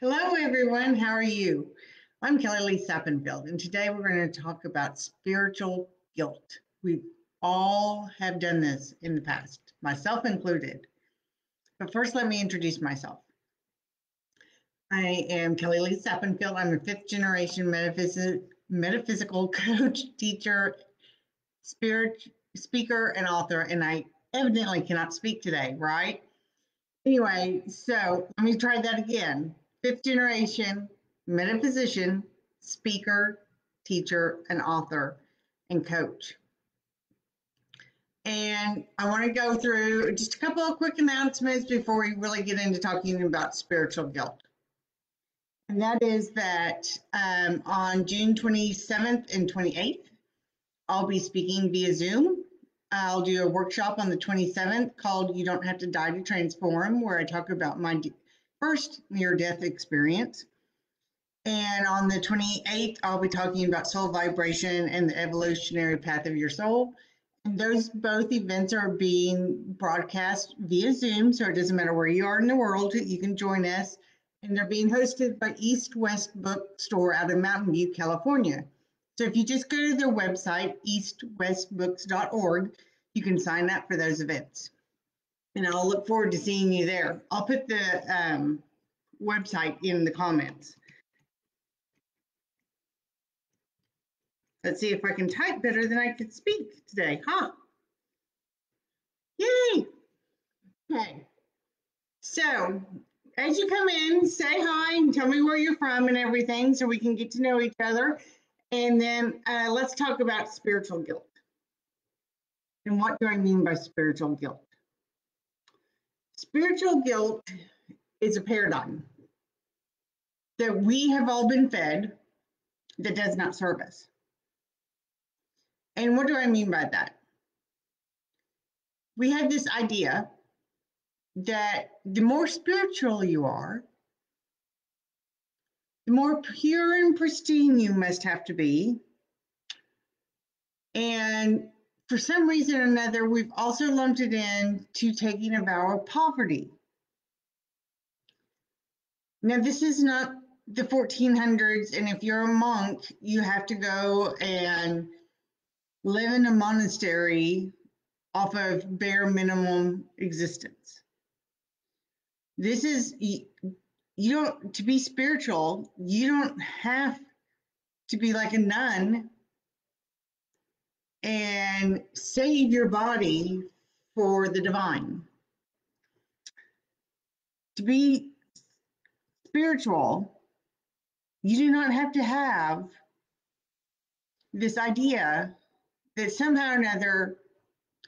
Hello, everyone. How are you? I'm Kelly Lee Sappenfield, and today we're going to talk about spiritual guilt. We all have done this in the past, myself included. But first, let me introduce myself. I am Kelly Lee Sappenfield. I'm a fifth generation metaphysical coach, teacher, spirit speaker, and author, and I evidently cannot speak today, right? Anyway, so let me try that again. Fifth generation metaphysician, speaker, teacher, and author, and coach. And I want to go through just a couple of quick announcements before we really get into talking about spiritual guilt. And that is that on June 27th and 28th, I'll be speaking via Zoom. I'll do a workshop on the 27th called You Don't Have to Die to Transform, where I talk about my first near-death experience. And on the 28th, I'll be talking about soul vibration and the evolutionary path of your soul. And those both events are being broadcast via Zoom, so it doesn't matter where you are in the world, you can join us. And they're being hosted by East West Bookstore out of Mountain View, California. So if you just go to their website, eastwestbooks.org, you can sign up for those events. And I'll look forward to seeing you there. I'll put the website in the comments. Let's see if I can type better than I could speak today, huh? Yay! Okay. So as you come in, say hi and tell me where you're from and everything so we can get to know each other. And then let's talk about spiritual guilt. And what do I mean by spiritual guilt? Spiritual guilt is a paradigm that we have all been fed that does not serve us. And what do I mean by that? We have this idea that the more spiritual you are, the more pure and pristine you must have to be. And for some reason or another, we've also lumped it in to taking a vow of poverty. Now, this is not the 1400s, and if you're a monk, you have to go and live in a monastery off of bare minimum existence. This is, you don't, to be spiritual, you don't have to be like a nun and save your body for the divine. To be spiritual, you do not have to have this idea that somehow or another,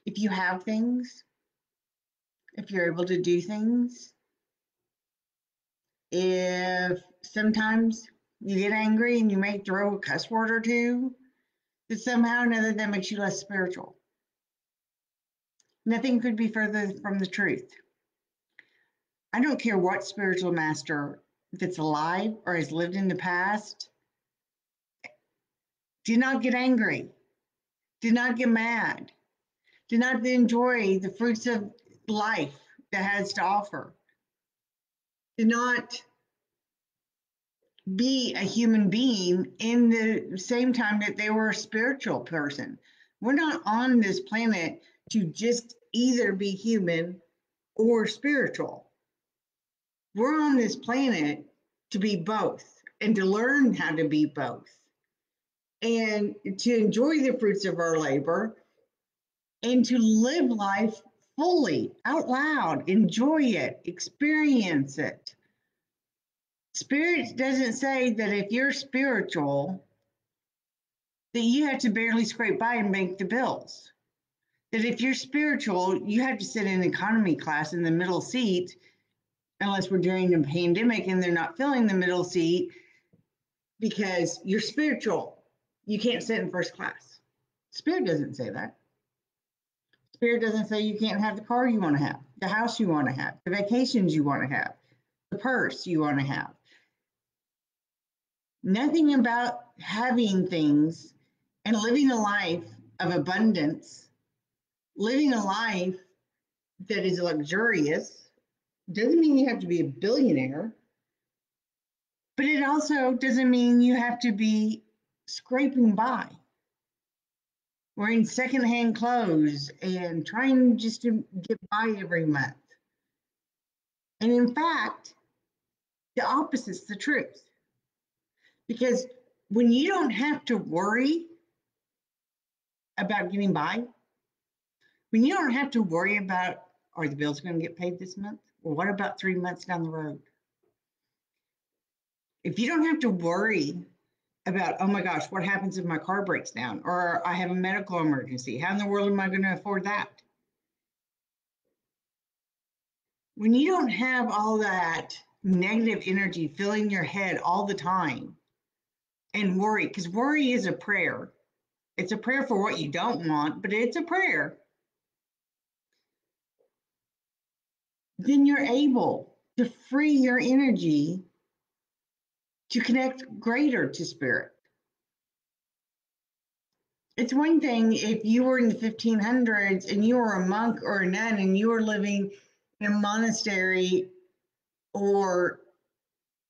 if you have things, if you're able to do things, if sometimes you get angry and you may throw a cuss word or two, that somehow or another that makes you less spiritual. Nothing could be further from the truth. I don't care what spiritual master that's alive or has lived in the past. Do not get angry. Do not get mad. Do not enjoy the fruits of life that has to offer. Do not be a human being in the same time that they were a spiritual person. We're not on this planet to just either be human or spiritual. We're on this planet to be both and to learn how to be both and to enjoy the fruits of our labor and to live life fully, out loud, enjoy it, experience it. Spirit doesn't say that if you're spiritual, that you have to barely scrape by and make the bills. That if you're spiritual, you have to sit in economy class in the middle seat, unless we're during a pandemic and they're not filling the middle seat because you're spiritual. You can't sit in first class. Spirit doesn't say that. Spirit doesn't say you can't have the car you want to have, the house you want to have, the vacations you want to have, the purse you want to have. Nothing about having things and living a life of abundance, living a life that is luxurious, doesn't mean you have to be a billionaire. But it also doesn't mean you have to be scraping by, wearing secondhand clothes and trying just to get by every month. And in fact, the opposite's the truth. Because when you don't have to worry about getting by, when you don't have to worry about, are the bills going to get paid this month? Well, what about 3 months down the road? If you don't have to worry about, oh my gosh, what happens if my car breaks down or I have a medical emergency? How in the world am I going to afford that? When you don't have all that negative energy filling your head all the time and worry, because worry is a prayer. It's a prayer for what you don't want, but it's a prayer. Then you're able to free your energy to connect greater to spirit. It's one thing if you were in the 1500s and you were a monk or a nun and you were living in a monastery or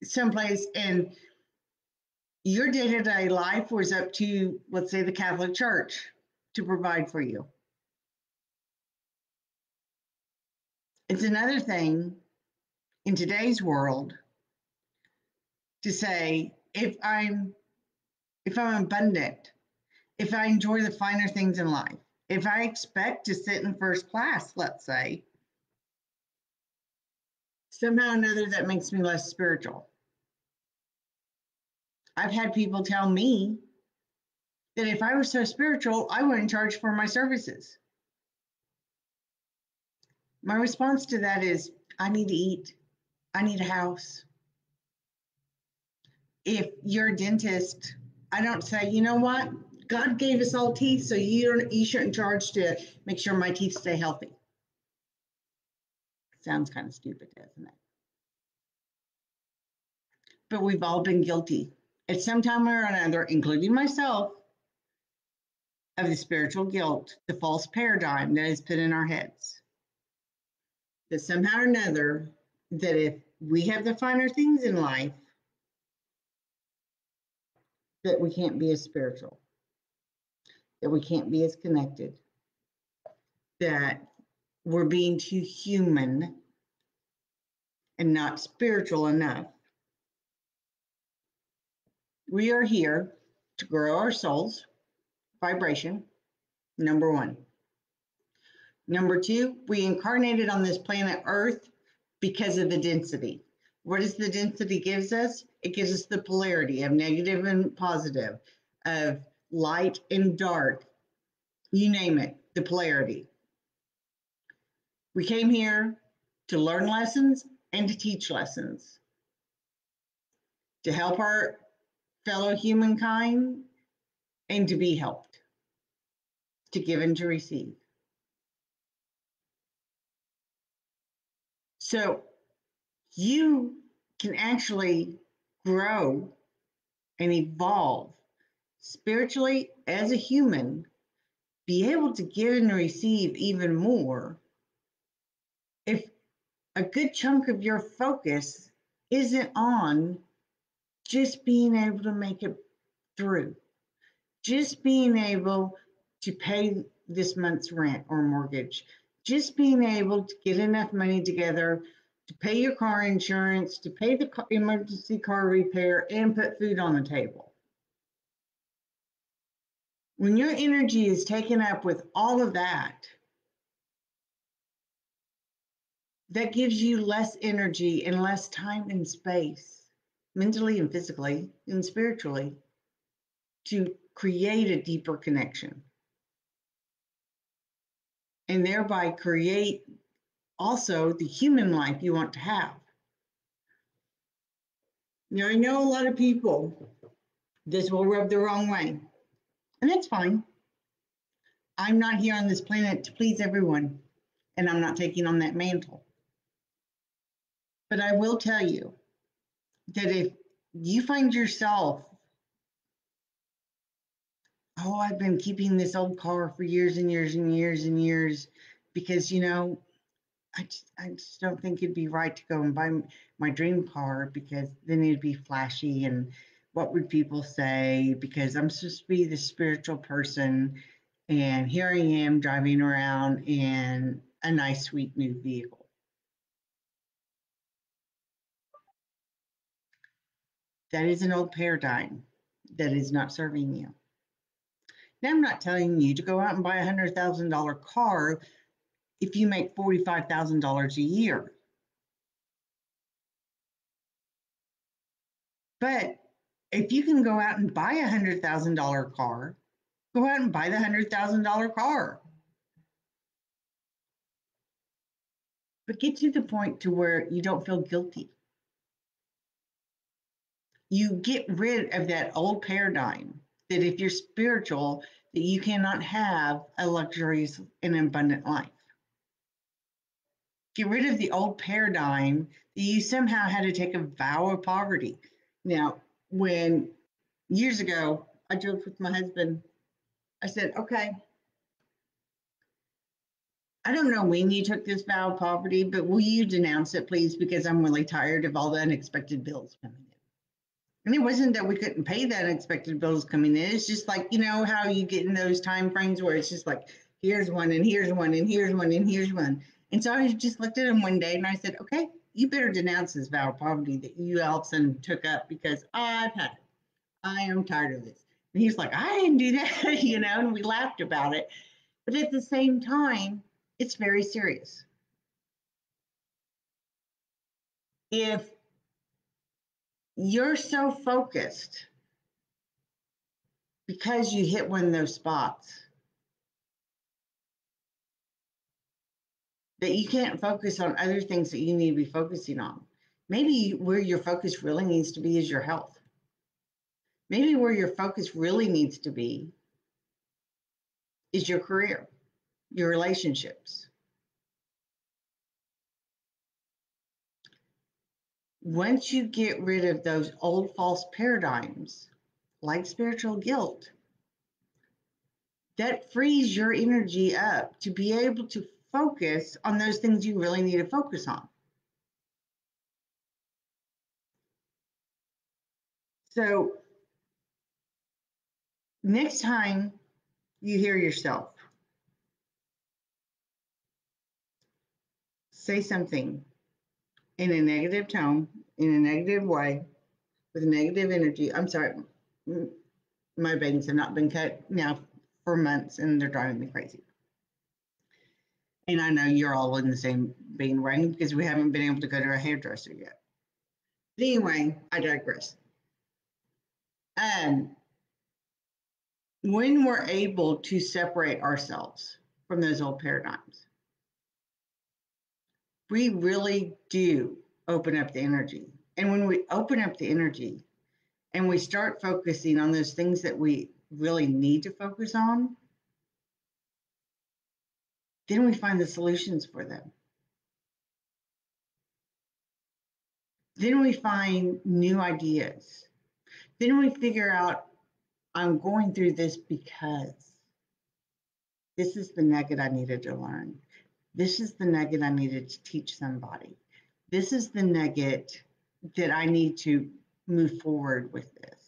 someplace and your day-to-day life was up to, let's say, the Catholic Church to provide for you. It's another thing in today's world to say, if I'm abundant, if I enjoy the finer things in life, if I expect to sit in first class, let's say, somehow or another that makes me less spiritual. I've had people tell me that if I was so spiritual, I wouldn't charge for my services. My response to that is, I need to eat. I need a house. If you're a dentist, I don't say, you know what? God gave us all teeth, so you shouldn't charge to make sure my teeth stay healthy. Sounds kind of stupid, doesn't it? But we've all been guilty at some time or another, including myself, of the spiritual guilt, the false paradigm that is put in our heads. That somehow or another, that if we have the finer things in life, that we can't be as spiritual, that we can't be as connected, that we're being too human and not spiritual enough. We are here to grow our souls, vibration, number one. Number two, we incarnated on this planet Earth because of the density. What does the density gives us? It gives us the polarity of negative and positive, of light and dark, you name it, the polarity. We came here to learn lessons and to teach lessons, to help our fellow humankind and to be helped, to give and to receive. So you can actually grow and evolve spiritually as a human, be able to give and receive even more if a good chunk of your focus isn't on just being able to make it through, just being able to pay this month's rent or mortgage, just being able to get enough money together to pay your car insurance, to pay the emergency car repair, and put food on the table. When your energy is taken up with all of that, that gives you less energy and less time and space, mentally and physically and spiritually, to create a deeper connection. And thereby create also the human life you want to have. Now, I know a lot of people, this will rub the wrong way, and that's fine. I'm not here on this planet to please everyone, and I'm not taking on that mantle. But I will tell you that if you find yourself, oh, I've been keeping this old car for years and years and years and years because, you know, I just don't think it'd be right to go and buy my dream car, because then it'd be flashy, and what would people say? Because I'm supposed to be the spiritual person, and here I am driving around in a nice, sweet new vehicle. That is an old paradigm that is not serving you. Now, I'm not telling you to go out and buy $100,000 car if you make $45,000 a year. But if you can go out and buy $100,000 car, go out and buy the $100,000 car. But get to the point to where you don't feel guilty. You get rid of that old paradigm that if you're spiritual, that you cannot have a luxurious and abundant life. Get rid of the old paradigm that you somehow had to take a vow of poverty. Now, when years ago I joked with my husband, I said, okay, I don't know when you took this vow of poverty, but will you denounce it, please? Because I'm really tired of all the unexpected bills coming in. And it wasn't that we couldn't pay the unexpected bills coming in. It's just like, you know, how you get in those time frames where it's just like, here's one, and here's one, and here's one, and here's one. And so I just looked at him one day and I said, okay, you better denounce this vow of poverty that you all of a sudden took up, because I've had it. I am tired of this. And he's like, I didn't do that, you know, and we laughed about it. But at the same time, it's very serious. If you're so focused because you hit one of those spots that you can't focus on other things that you need to be focusing on, maybe where your focus really needs to be is your health. Maybe where your focus really needs to be is your career, your relationships. Once you get rid of those old false paradigms, like spiritual guilt, that frees your energy up to be able to focus on those things you really need to focus on. So, next time you hear yourself say something in a negative tone, in a negative way, with negative energy, I'm sorry, my bangs have not been cut now for months and they're driving me crazy. And I know you're all in the same vein, right? Because we haven't been able to go to a hairdresser yet. But anyway, I digress. Um, when we're able to separate ourselves from those old paradigms, we really do open up the energy. And when we open up the energy and we start focusing on those things that we really need to focus on, then we find the solutions for them. Then we find new ideas. Then we figure out, I'm going through this because this is the nugget I needed to learn. This is the nugget I needed to teach somebody. This is the nugget that I need to move forward with this.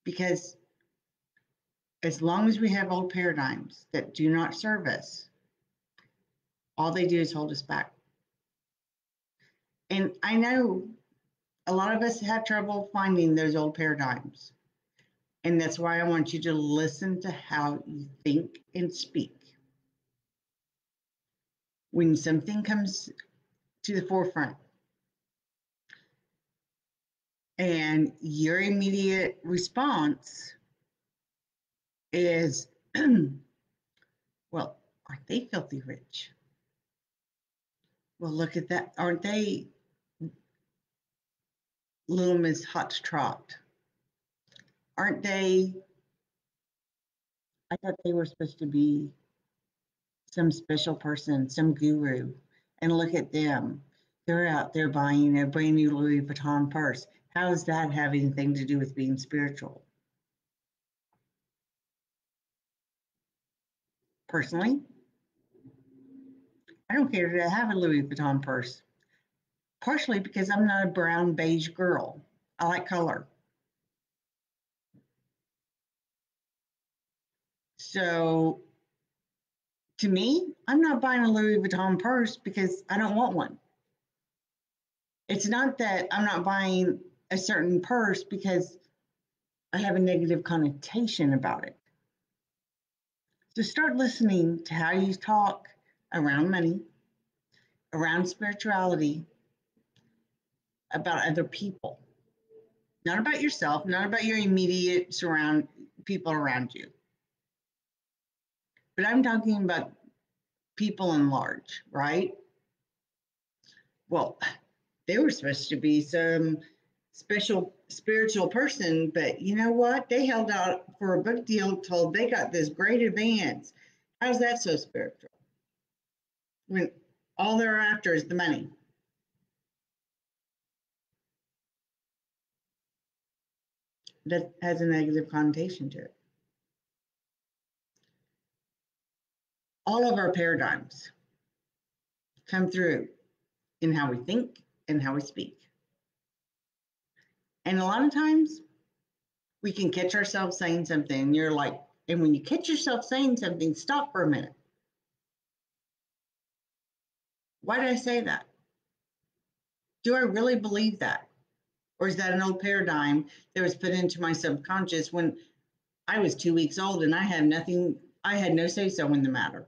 Because as long as we have old paradigms that do not serve us, all they do is hold us back. And I know a lot of us have trouble finding those old paradigms. And that's why I want you to listen to how you think and speak. When something comes to the forefront and your immediate response is, well, aren't they filthy rich? Well, look at that. Aren't they Little Miss Hot Trot? Aren't they? I thought they were supposed to be some special person, some guru. And look at them. They're out there buying a brand new Louis Vuitton purse. How does that have anything to do with being spiritual? Personally, I don't care to have a Louis Vuitton purse, partially because I'm not a brown beige girl. I like color. So to me, I'm not buying a Louis Vuitton purse because I don't want one. It's not that I'm not buying a certain purse because I have a negative connotation about it. So start listening to how you talk around money, around spirituality, about other people, not about yourself, not about your immediate surround people around you. But I'm talking about people in large, right? Well, they were supposed to be some special spiritual person, but you know what? They held out for a book deal told they got this great advance. How's that so spiritual? When all they're after is the money. That has a negative connotation to it. All of our paradigms come through in how we think and how we speak. And a lot of times we can catch ourselves saying something, and you're like, and when you catch yourself saying something, stop for a minute. Why did I say that? Do I really believe that? Or is that an old paradigm that was put into my subconscious when I was 2 weeks old and I had nothing, I had no say so in the matter?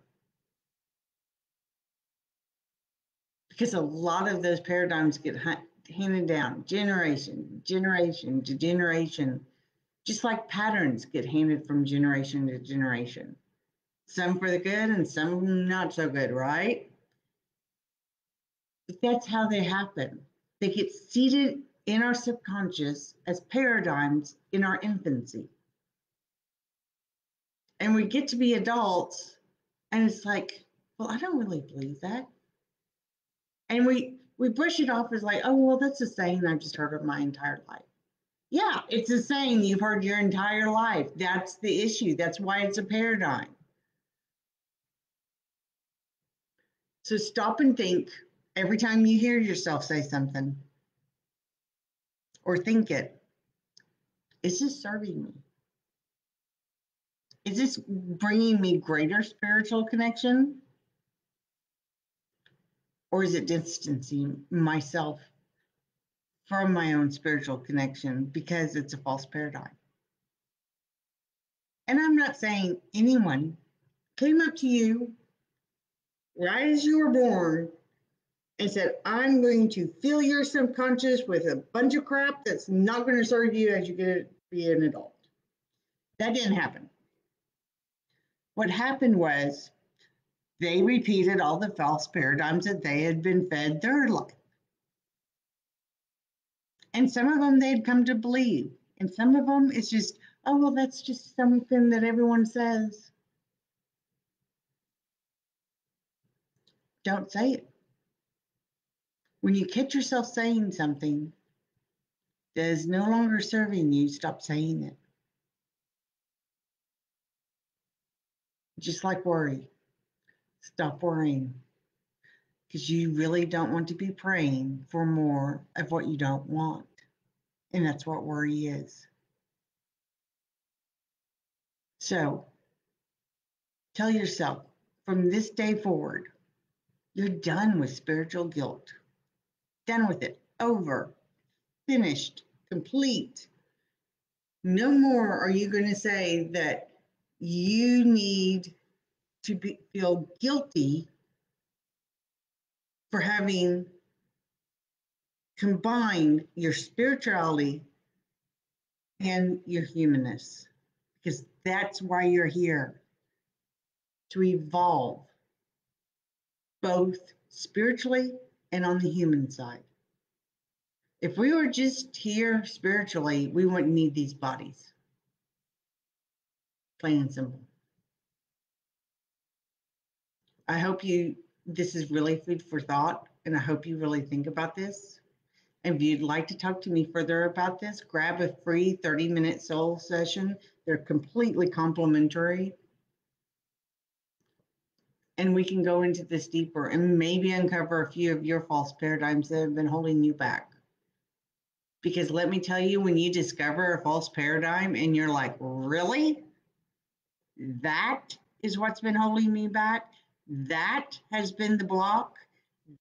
Because a lot of those paradigms get handed down generation to generation, just like patterns get handed from generation to generation. Some for the good and some not so good, right? But that's how they happen. They get seated in our subconscious as paradigms in our infancy. And we get to be adults, and it's like, well, I don't really believe that. And we brush it off as like, oh, well, that's a saying I've just heard of my entire life. Yeah, it's a saying you've heard your entire life. That's the issue. That's why it's a paradigm. So stop and think every time you hear yourself say something or think it, is this serving me? Is this bringing me greater spiritual connection? Or is it distancing myself from my own spiritual connection because it's a false paradigm? And I'm not saying anyone came up to you right as you were born and said, I'm going to fill your subconscious with a bunch of crap that's not going to serve you as you get to be an adult. That didn't happen. What happened was they repeated all the false paradigms that they had been fed their life. And some of them they'd come to believe. And some of them it's just, oh, well, that's just something that everyone says. Don't say it. When you catch yourself saying something that is no longer serving you, stop saying it. Just like worry. Stop worrying. Because you really don't want to be praying for more of what you don't want. And that's what worry is. So tell yourself from this day forward, you're done with spiritual guilt. Done with it. Over. Finished. Complete. No more are you going to say that you need to feel guilty for having combined your spirituality and your humanness, because that's why you're here, to evolve both spiritually and on the human side. If we were just here spiritually, we wouldn't need these bodies. Plain and simple. I hope this is really food for thought, and I hope you really think about this. And if you'd like to talk to me further about this, grab a free 30-minute soul session. They're completely complimentary. and we can go into this deeper and maybe uncover a few of your false paradigms that have been holding you back. Because let me tell you, when you discover a false paradigm and you're like, really? That is what's been holding me back. That has been the block.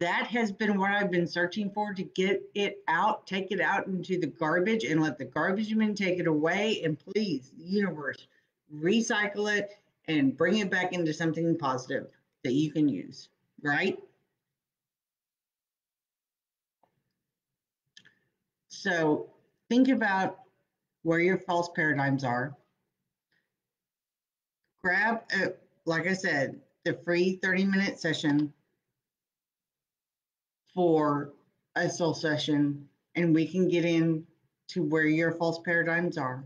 That has been what I've been searching for, to get it out, take it out into the garbage and let the garbage men take it away. And please, universe, recycle it and bring it back into something positive that you can use, right? So think about where your false paradigms are. Grab, like I said, the free 30-minute session for a soul session, and we can get in to where your false paradigms are.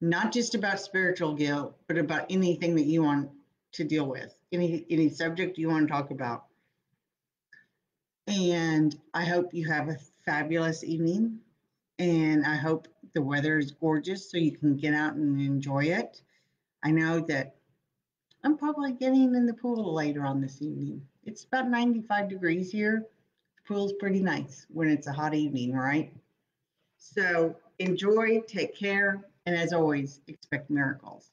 Not just about spiritual guilt, but about anything that you want to deal with, any subject you want to talk about. And I hope you have a fabulous evening. And I hope the weather is gorgeous so you can get out and enjoy it. I know that I'm probably getting in the pool later on this evening. It's about 95 degrees here. The pool's pretty nice when it's a hot evening, right? So enjoy, take care, and as always, expect miracles.